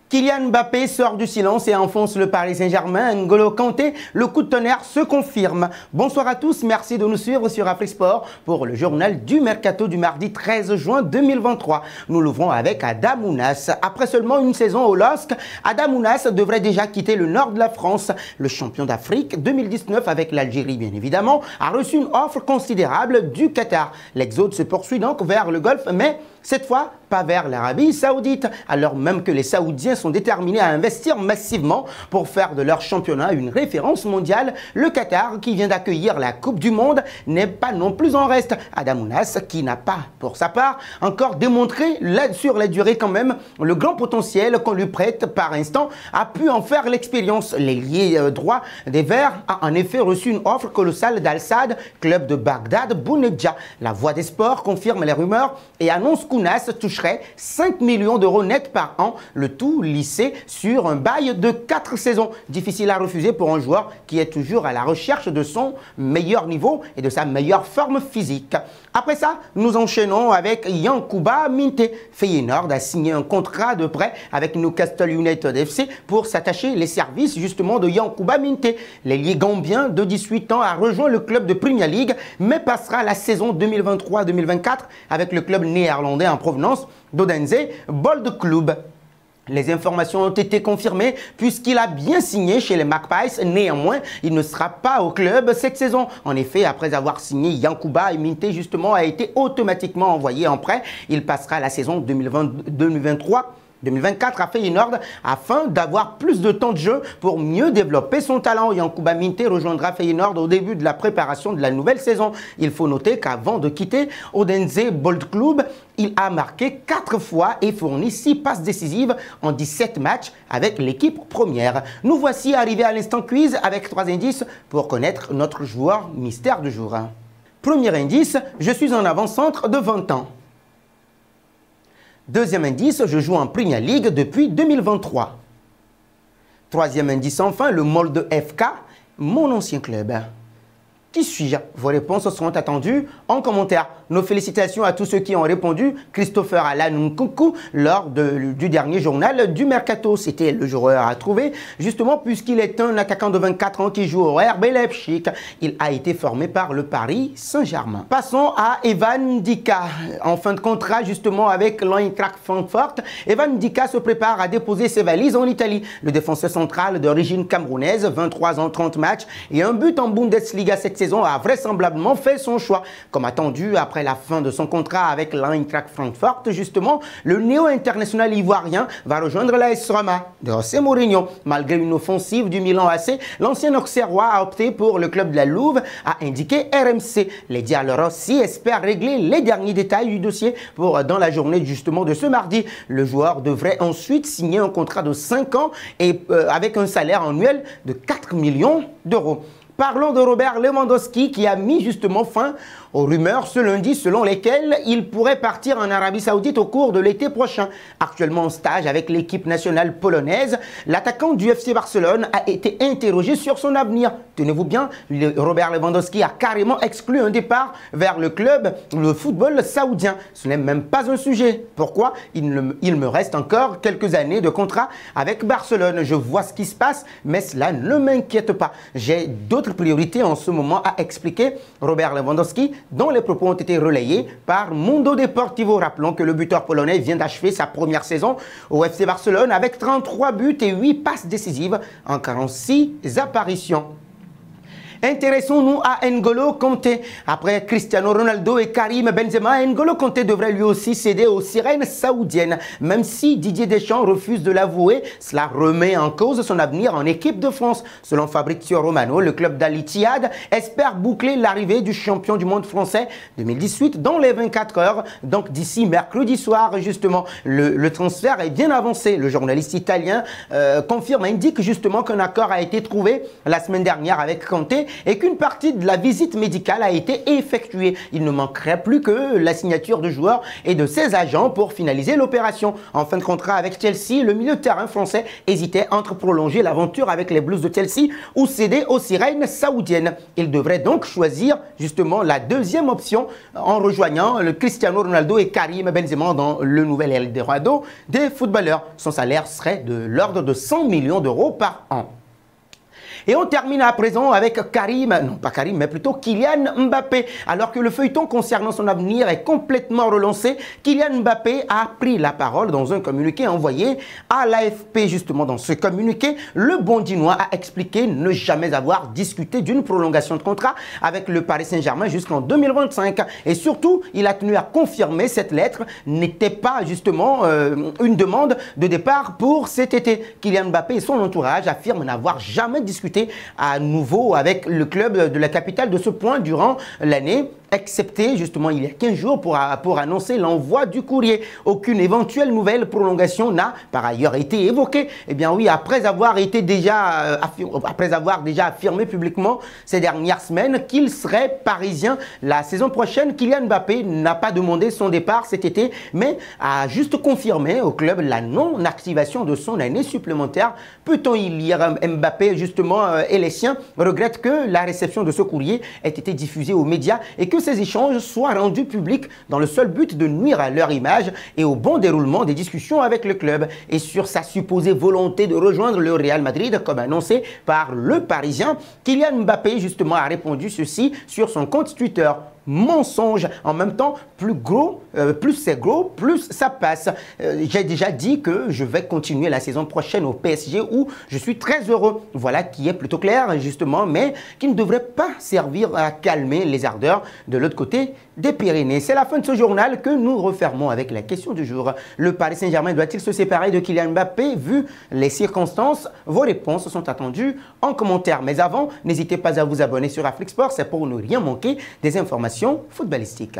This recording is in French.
Kylian Mbappé sort du silence et enfonce le Paris Saint-Germain. N'Golo Kanté, le coup de tonnerre se confirme. Bonsoir à tous, merci de nous suivre sur Afrisport pour le journal du Mercato du mardi 13 juin 2023. Nous l'ouvrons avec Adam Ounas. Après seulement une saison au LOSC, Adam Ounas devrait déjà quitter le nord de la France. Le champion d'Afrique 2019 avec l'Algérie bien évidemment a reçu une offre considérable du Qatar. L'exode se poursuit donc vers le Golfe, mais cette fois, pas vers l'Arabie Saoudite, alors même que les Saoudiens sont déterminés à investir massivement pour faire de leur championnat une référence mondiale. Le Qatar, qui vient d'accueillir la Coupe du Monde, n'est pas non plus en reste. Adam Ounas, qui n'a pas, pour sa part, encore démontré sur la durée quand même le grand potentiel qu'on lui prête par instant, a pu en faire l'expérience. L'ailier droit des Verts a en effet reçu une offre colossale d'Al-Sadd, club de Bagdad, Bounedjah. La Voix des Sports confirme les rumeurs et annonce qu'Ounas toucherait 5 millions d'euros net par an, le tout lissé sur un bail de 4 saisons. Difficile à refuser pour un joueur qui est toujours à la recherche de son meilleur niveau et de sa meilleure forme physique. Après ça, nous enchaînons avec Yankuba Minteh. Feyenoord a signé un contrat de prêt avec Newcastle United FC pour s'attacher les services justement de Yankuba Minteh. L'ailier gambien de 18 ans a rejoint le club de Premier League mais passera la saison 2023-2024 avec le club néerlandais en provenance d'Odense Bold Club. Les informations ont été confirmées puisqu'il a bien signé chez les Magpies. Néanmoins, il ne sera pas au club cette saison. En effet, après avoir signé Yankuba Minteh, justement, a été automatiquement envoyé en prêt. Il passera la saison 2023-2024 à Feyenoord afin d'avoir plus de temps de jeu pour mieux développer son talent. Yankuba Minteh rejoindra Feyenoord au début de la préparation de la nouvelle saison. Il faut noter qu'avant de quitter Odense Bold Club, il a marqué 4 fois et fourni 6 passes décisives en 17 matchs avec l'équipe première. Nous voici arrivés à l'instant quiz avec 3 indices pour connaître notre joueur mystère du jour. Premier indice, je suis un avant-centre de 20 ans. Deuxième indice, je joue en Premier League depuis 2023. Troisième indice enfin, le Molde FK, mon ancien club. Qui suis-je? Vos réponses seront attendues en commentaire. Nos félicitations à tous ceux qui ont répondu. Christopher Alan Nkunku lors du dernier journal du Mercato. C'était le joueur à trouver, justement puisqu'il est un attaquant de 24 ans qui joue au RB Leipzig. Il a été formé par le Paris Saint-Germain. Passons à Evan Ndika. En fin de contrat justement avec l'Eintracht Francfort, Evan Ndika se prépare à déposer ses valises en Italie. Le défenseur central d'origine camerounaise, 23 ans, 30 matchs et un but en Bundesliga cette saison, a vraisemblablement fait son choix. Comme attendu, après la fin de son contrat avec l'Eintracht Francfort, justement, le néo-international ivoirien va rejoindre l'AS Roma de José Mourinho. Malgré une offensive du Milan AC, l'ancien Auxerrois a opté pour le club de la Louve, a indiqué RMC. Les Giallorossi espèrent régler les derniers détails du dossier dans la journée justement de ce mardi. Le joueur devrait ensuite signer un contrat de 5 ans et avec un salaire annuel de 4 millions d'euros. Parlons de Robert Lewandowski qui a mis justement fin aux rumeurs ce lundi selon lesquelles il pourrait partir en Arabie Saoudite au cours de l'été prochain. Actuellement en stage avec l'équipe nationale polonaise, l'attaquant du FC Barcelone a été interrogé sur son avenir. Tenez-vous bien, Robert Lewandowski a carrément exclu un départ vers le club, le football saoudien. Ce n'est même pas un sujet. Pourquoi? Il me reste encore quelques années de contrat avec Barcelone. Je vois ce qui se passe, mais cela ne m'inquiète pas. J'ai d'autres priorités en ce moment, a expliqué Robert Lewandowski, dont les propos ont été relayés par Mundo Deportivo. Rappelons que le buteur polonais vient d'achever sa première saison au FC Barcelone avec 33 buts et 8 passes décisives en 46 apparitions. Intéressons-nous à N'Golo Kanté. Après Cristiano Ronaldo et Karim Benzema, N'Golo Kanté devrait lui aussi céder aux sirènes saoudiennes. Même si Didier Deschamps refuse de l'avouer, cela remet en cause son avenir en équipe de France. Selon Fabrizio Romano, le club d'Al Ittihad espère boucler l'arrivée du champion du monde français 2018 dans les 24 heures. Donc d'ici mercredi soir, justement, le transfert est bien avancé. Le journaliste italien indique justement qu'un accord a été trouvé la semaine dernière avec Kanté et qu'une partie de la visite médicale a été effectuée. Il ne manquerait plus que la signature de joueurs et de ses agents pour finaliser l'opération. En fin de contrat avec Chelsea, le milieu de terrain français hésitait entre prolonger l'aventure avec les Blues de Chelsea ou céder aux sirènes saoudiennes. Il devrait donc choisir justement la deuxième option en rejoignant le Cristiano Ronaldo et Karim Benzema dans le nouvel Eldorado des footballeurs. Son salaire serait de l'ordre de 100 millions d'euros par an. Et on termine à présent avec Karim, non pas Karim, mais plutôt Kylian Mbappé. Alors que le feuilleton concernant son avenir est complètement relancé, Kylian Mbappé a pris la parole dans un communiqué envoyé à l'AFP. Justement, dans ce communiqué, le Bondinois a expliqué ne jamais avoir discuté d'une prolongation de contrat avec le Paris Saint-Germain jusqu'en 2025. Et surtout, il a tenu à confirmer cette lettre n'était pas justement une demande de départ pour cet été. Kylian Mbappé et son entourage affirment n'avoir jamais discuté à nouveau avec le club de la capitale de ce point durant l'année, excepté justement il y a 15 jours pour annoncer l'envoi du courrier. Aucune éventuelle nouvelle prolongation n'a par ailleurs été évoquée. Eh bien oui, après avoir déjà affirmé publiquement ces dernières semaines qu'il serait parisien la saison prochaine, Kylian Mbappé n'a pas demandé son départ cet été, mais a juste confirmé au club la non-activation de son année supplémentaire. Peut-on y lire Mbappé justement et les siens regrettent que la réception de ce courrier ait été diffusée aux médias et que ces échanges soient rendus publics dans le seul but de nuire à leur image et au bon déroulement des discussions avec le club. Et sur sa supposée volonté de rejoindre le Real Madrid, comme annoncé par le Parisien, Kylian Mbappé justement a répondu ceci sur son compte Twitter. Mensonge. En même temps, plus c'est gros, plus ça passe. J'ai déjà dit que je vais continuer la saison prochaine au PSG où je suis très heureux. Voilà qui est plutôt clair justement, mais qui ne devrait pas servir à calmer les ardeurs de l'autre côté des Pyrénées. C'est la fin de ce journal que nous refermons avec la question du jour. Le Paris Saint-Germain doit-il se séparer de Kylian Mbappé vu les circonstances? Vos réponses sont attendues en commentaire. Mais avant, n'hésitez pas à vous abonner sur Afrique Sport, c'est pour ne rien manquer des informations footballistiques.